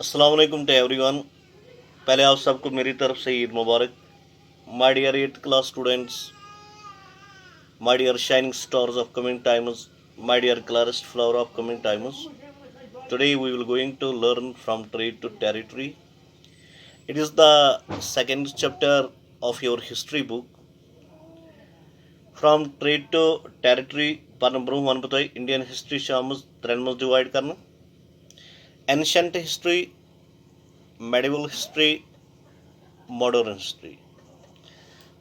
अस्सलाम वालेकुम to everyone. पहले आप सबको मेरी तरफ से Eid Mubarak. My dear 8th class students, my dear shining stars of coming times, my dear clearest flower of coming times. Today we will going to learn from trade to territory. It is the second chapter of your history book. From trade to territory पर ब्रोह वन बतोई Indian history त्रेन मज divide करना: ancient history, medieval history, modern history.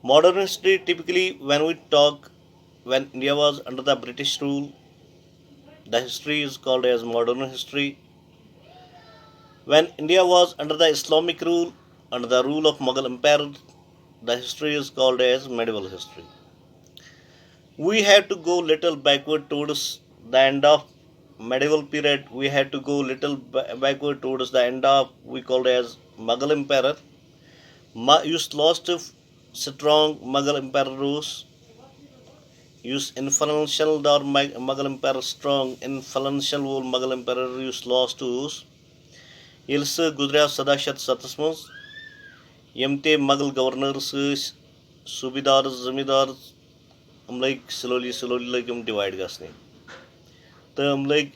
Modern history, typically when we talk when India was under the British rule, the history is called as modern history. When India was under the Islamic rule, under the rule of Mughal Empire, the history is called as medieval history. We have to go little backward towards the end of medieval period. We had to go little backward towards the end of we called as Mughal Empire. Used lost strong Mughal Emperor rules. Use influential dar Mughal Emperor strong influential wol Mughal Emperor use lost to use. Ilse Gudria Sadashat Satasmus. Yemte Mughal governors Subidars Zamidars like slowly like divide gasne. The like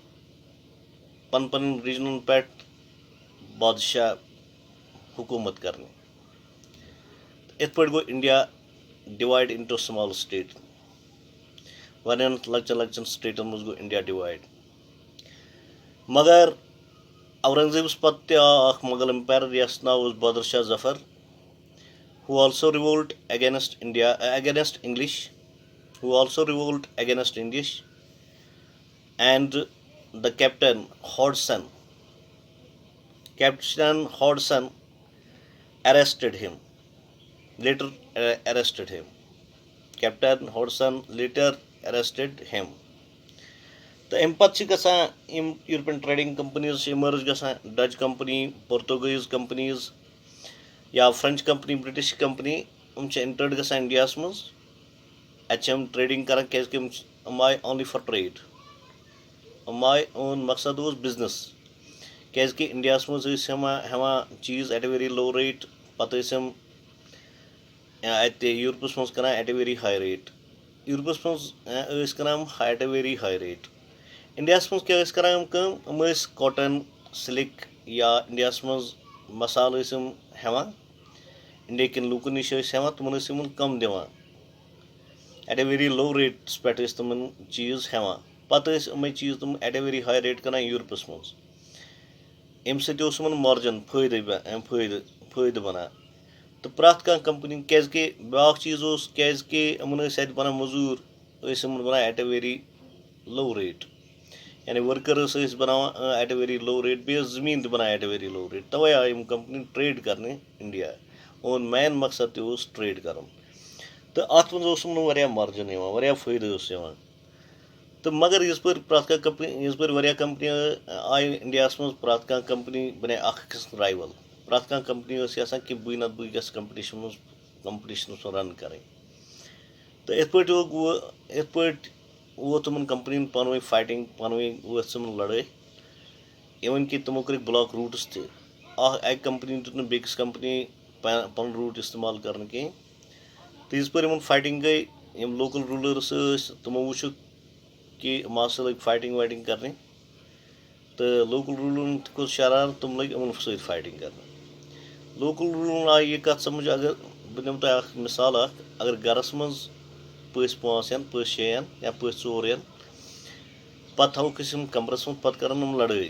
pan regional pet Badshah hukumat karne. It would go India divide into small state. One election state must go India divide. मगर औरंगजेब पत्या Mughal Empire yes now was Badr Shah Zafar, who also revolt against India against English, and the Captain Hodson arrested him. Captain Hodson later arrested him. The empire European trading companies emerged, Dutch company, Portuguese companies, या French company, British company entered India मज trading करा क्या only for trade. Own मकसद ओस business क्या India मज हवा चीज़ at a very low rate पत यूरोपस मज करा at a very high rate. यूरोपस मज करा at a very high rate. India मज क्या करा कॉटन सिल्क या इंडिया मज मसाल हेवान इंडिया किन लूकन निश हेवान तुमन कम दिवान at a very low rates पे तुम चीज़ हेवान पत चीज़ तुम at a very high rate कर यूरोपस मज अम सत मार्जन फायद बना तो प्रत कह कंपनी क्या ब्रा चीज़ क्या बना मजूर बना at a very low rate यानी वर्कर्स बनावा at a very low rate बे ज़मीन तो बना at a very low rate तवे आई कंपनी ट्रेड करने इंडिया ओन मेन मकसद तस ट्रेड कर तो अत मज मार्जन फायद तो मगर इस पर प्रत कंपनी इस पर कंपनी आई इंडिया मज प्रत कंपनी बने राइवल प्रत कंपनी कि बी नत बी कंपटिशन रन करें तो इत पे वो तुम कंपनी पान फाइटिंग पान तुम लड़ाई इवन कि तुमो कर ब्लॉक रूट्स एक कंपनी दुत बेकिस कंपनी पन रूट इस्तेमाल कर कहें तो इस पर फाइटिंग गई लोकल रूलर्स तुमो वो कि मास लग फाइटिंग वाइटिंग करने तो लोकल रूलर को शरार तुम लग सत फाइटिंग कर लोकल रूलर आई ये कत समझ अगर बह निम तुम मिसाल अगर गरस मज पस 5 पस 6 या पस 4 पे थोक कमरस मज पे कर लड़ाई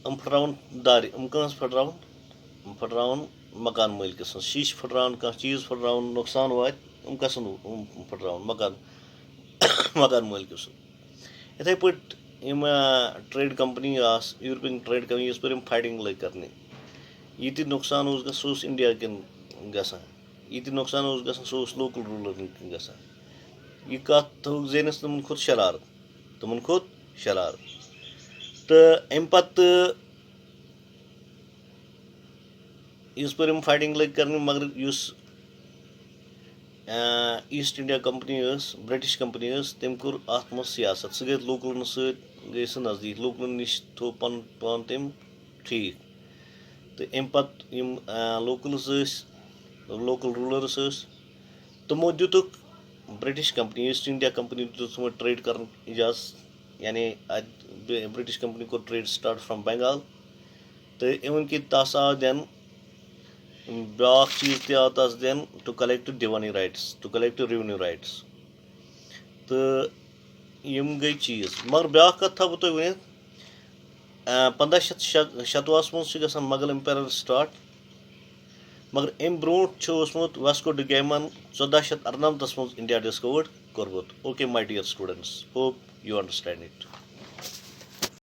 फटरावन दार कस फटरावन मकान मालिकस शीश फटरावन कह चीज़ फटरावन नुकसान वात कस फटरावन मकान मालिकस इथे पे trade company European trade company इस पर फाइटिंग लग करने ये नुकसान सह इंडिया किन गसान ये नुकसान सह लोकल रूलर गसान यह कत थोक जेनस तुम खुद शरारत तो अम पत इस पर फाइटिंग लग कर मगर east India company British company तम कोर अत मज सियासत सह गई लोकलन गई सह नज़दीक लूकन नश थो पन पान तम ठीक तो अम पत यम लोकल्स लोकल रूलर्स तमो दितुक British company East India company दितुक ट्रेड कर इजाज़त यानी ब्रिटिश कंपनी को ट्रेड स्टार्ट फ्रॉम बंगाल तो इवन कि तस आव दिन ब्या चीज़ ते आव तस दिन to collect Diwani rights to collect revenue rights तो यम गई चीज़ मगर ब्या कथ थो तुम वन 15 मज मगल एम्पायर स्टार्ट मगर अम ब्रोट ओसमुत वास्को डी गैमन 1498 मज इंडिया डिस्कवर्ड कोर्मुत okay my dear students hope you understand it